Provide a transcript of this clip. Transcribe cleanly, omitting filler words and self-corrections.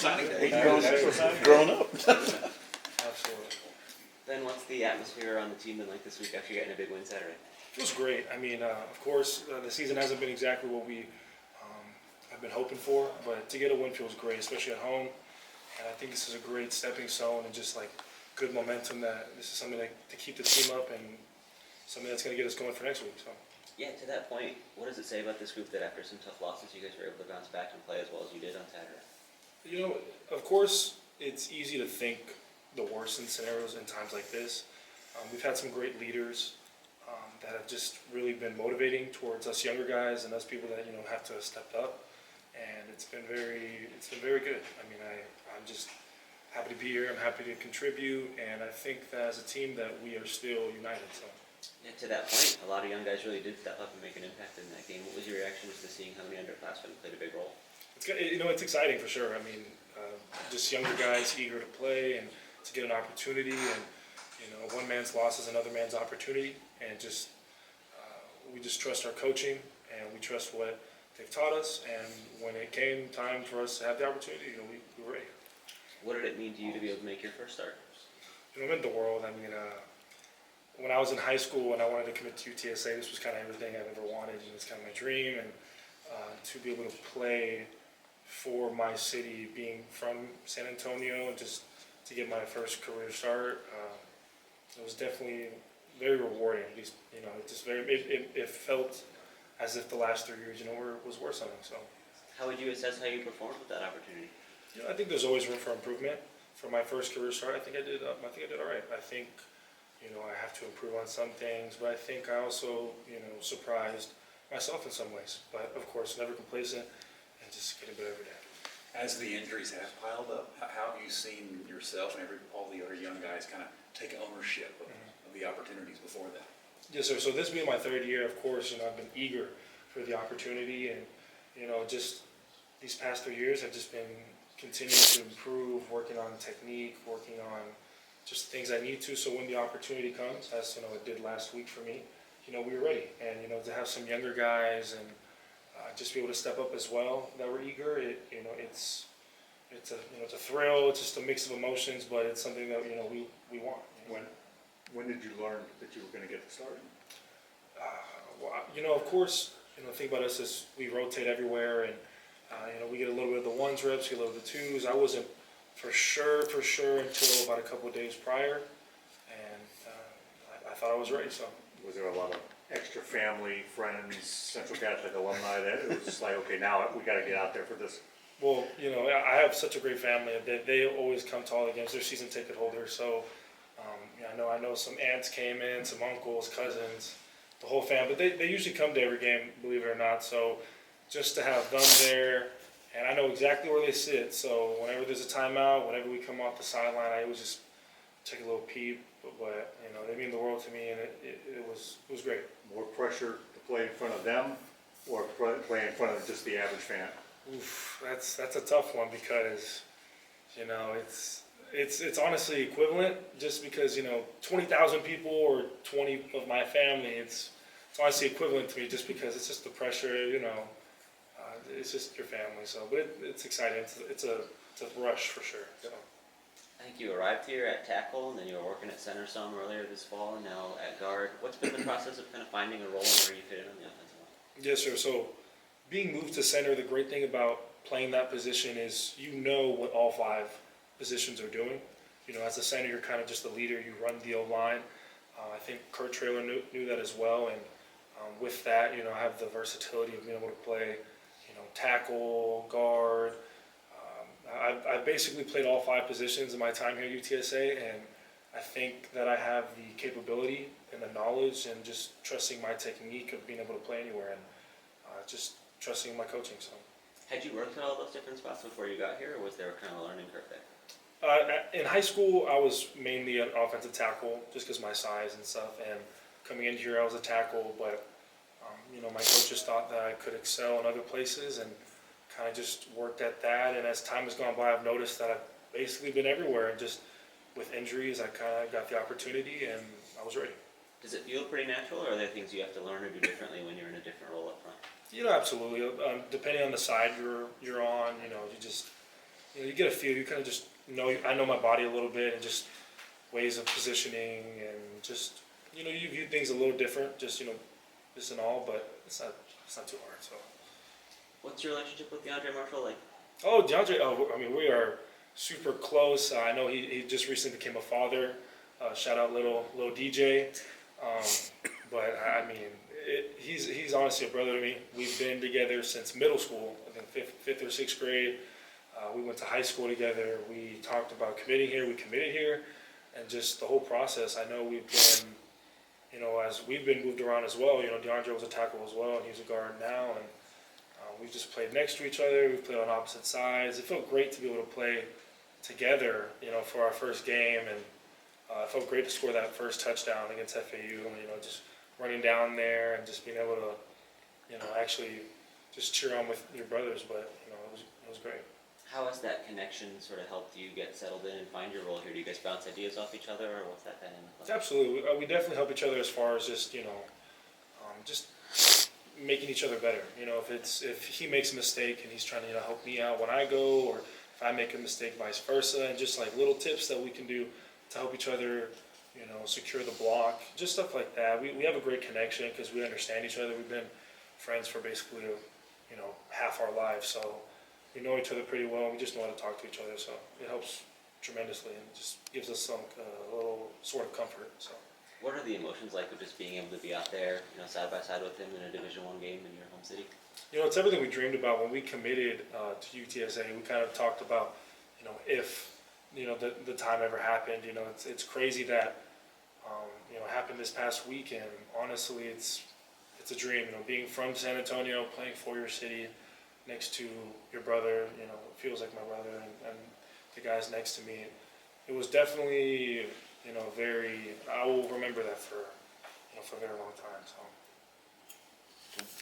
signing day. National signing grown up. Absolutely. Then what's the atmosphere on the team been like this week after getting a big win Saturday? It was great. I mean, of course, the season hasn't been exactly what we have been hoping for, but to get a win feels great, especially at home. And I think this is a great stepping stone and just like good momentum that this is something to keep the team up and something that's going to get us going for next week. So. Yeah, to that point, what does it say about this group that after some tough losses, you guys were able to bounce back and play as well as you did on Saturday? You know, of course, it's easy to think the worst in scenarios in times like this. We've had some great leaders that have just really been motivating towards us younger guys and us people that have to step up, and it's been very good. I mean, I'm just happy to be here. I'm happy to contribute, and I think that as a team that we are still united. So. Yeah, to that point, a lot of young guys really did step up and make an impact in that game. What was your reaction to seeing how many underclassmen played a big role? It's exciting for sure. I mean, just younger guys eager to play and to get an opportunity, and one man's loss is another man's opportunity, and we just trust our coaching and we trust what they've taught us. And when it came time for us to have the opportunity, we were ready. What did it mean to you to be able to make your first start? It meant the world. I mean, when I was in high school and I wanted to commit to UTSA, this was kind of everything I've ever wanted, and it's kind of my dream. And to be able to play for my city, being from San Antonio, and just to get my first career start, it was definitely very rewarding. At least, it felt as if the last 3 years, was worth something. So, how would you assess how you performed with that opportunity? I think there's always room for improvement. For my first career start, I think I did all right. I think, I have to improve on some things, but I think I also, surprised myself in some ways. But of course, never complacent and just getting better every day. As the injuries have piled up, how have you seen yourself and all the other young guys kind of take ownership of the opportunities before that? Yes, sir. So this being my third year, of course, I've been eager for the opportunity, and just these past 3 years, I've just been continuing to improve, working on technique, working on just things I need to. So when the opportunity comes, as it did last week for me, we were ready, and to have some younger guys and just be able to step up as well that were eager. It's a thrill. It's just a mix of emotions, but it's something that we want. When did you learn that you were going to get the start? Well, of course, the thing about us is we rotate everywhere, and we get a little bit of the ones reps, get a little bit of the twos. I wasn't for sure until about a couple of days prior, and I thought I was ready. So. Was there a lot of extra family, friends, Central Catholic alumni that it was just like, okay, now we got to get out there for this? Well, I have such a great family. They always come to all the games. They're season ticket holders. So, I know some aunts came in, some uncles, cousins, the whole family. But they usually come to every game, believe it or not. So, just to have them there, and I know exactly where they sit. So, whenever there's a timeout, whenever we come off the sideline, I always just take a little peep. But they mean the world to me, and it was great. More pressure to play in front of them, or play in front of just the average fan? Oof, that's a tough one because, it's honestly equivalent. Just because 20,000 people or 20 of my family, it's honestly equivalent to me. Just because it's just the pressure, it's just your family. So, but it's exciting. It's a rush for sure. So. I think you arrived here at tackle, and then you were working at center some earlier this fall, and now at guard. What's been the process of kind of finding a role and where you fit in on the offensive line? Yes, sir. So being moved to center, the great thing about playing that position is what all 5 positions are doing. As a center, you're kind of just the leader. You run the O-line. I think Kurt Traylor knew that as well, and with that, I have the versatility of being able to play, tackle, guard. I've basically played all 5 positions in my time here at UTSA, and I think that I have the capability and the knowledge and just trusting my technique of being able to play anywhere, and just trusting my coaching. So, had you worked at all those different spots before you got here, or was there kind of a learning curve there? In high school, I was mainly an offensive tackle just because my size and stuff, and coming in here, I was a tackle, but my coaches thought that I could excel in other places, and kind of just worked at that. And as time has gone by, I've noticed that I've basically been everywhere, and just with injuries, I kind of got the opportunity, and I was ready. Does it feel pretty natural, or are there things you have to learn or do differently when you're in a different role up front? Absolutely. Depending on the side you're on, you just you know, you get a feel. You kind of just know. I know my body a little bit, and just ways of positioning, and just you know, you view things a little different. Just you know, this and all, but it's not too hard. So. What's your relationship with DeAndre Marshall like? Oh, DeAndre. Oh, I mean, we are super close. I know he just recently became a father. Shout out little DJ. But I mean, he's honestly a brother to me. We've been together since middle school. I think fifth or sixth grade. We went to high school together. We talked about committing here. We committed here, and just the whole process. I know we've been, you know, as we've been moved around as well. You know, DeAndre was a tackle as well, and he's a guard now, and we've just played next to each other. We've played on opposite sides. It felt great to be able to play together, you know, for our first game, and it felt great to score that first touchdown against FAU. And, you know, just running down there and just being able to, you know, actually just cheer on with your brothers. But you know, it was great. How has that connection sort of helped you get settled in and find your role here? Do you guys bounce ideas off each other, or what's that dynamic like? Absolutely, we definitely help each other as far as just you know, just making each other better. You know, if he makes a mistake and he's trying to you know help me out when I go, or if I make a mistake, vice versa, and just like little tips that we can do to help each other, you know, secure the block, just stuff like that. We have a great connection because we understand each other. We've been friends for basically, you know, half our lives, so we know each other pretty well. We just know how to talk to each other, so it helps tremendously and just gives us some a little sort of comfort. So. What are the emotions like of just being able to be out there, you know, side by side with him in a Division I game in your home city? You know, it's everything we dreamed about when we committed to UTSA. We kind of talked about, you know, if you know the time ever happened. You know, it's crazy that you know happened this past weekend. Honestly, it's a dream. You know, being from San Antonio, playing for your city, next to your brother. You know, it feels like my brother, and the guys next to me. It was definitely you know very. I will remember that for a very long time. So.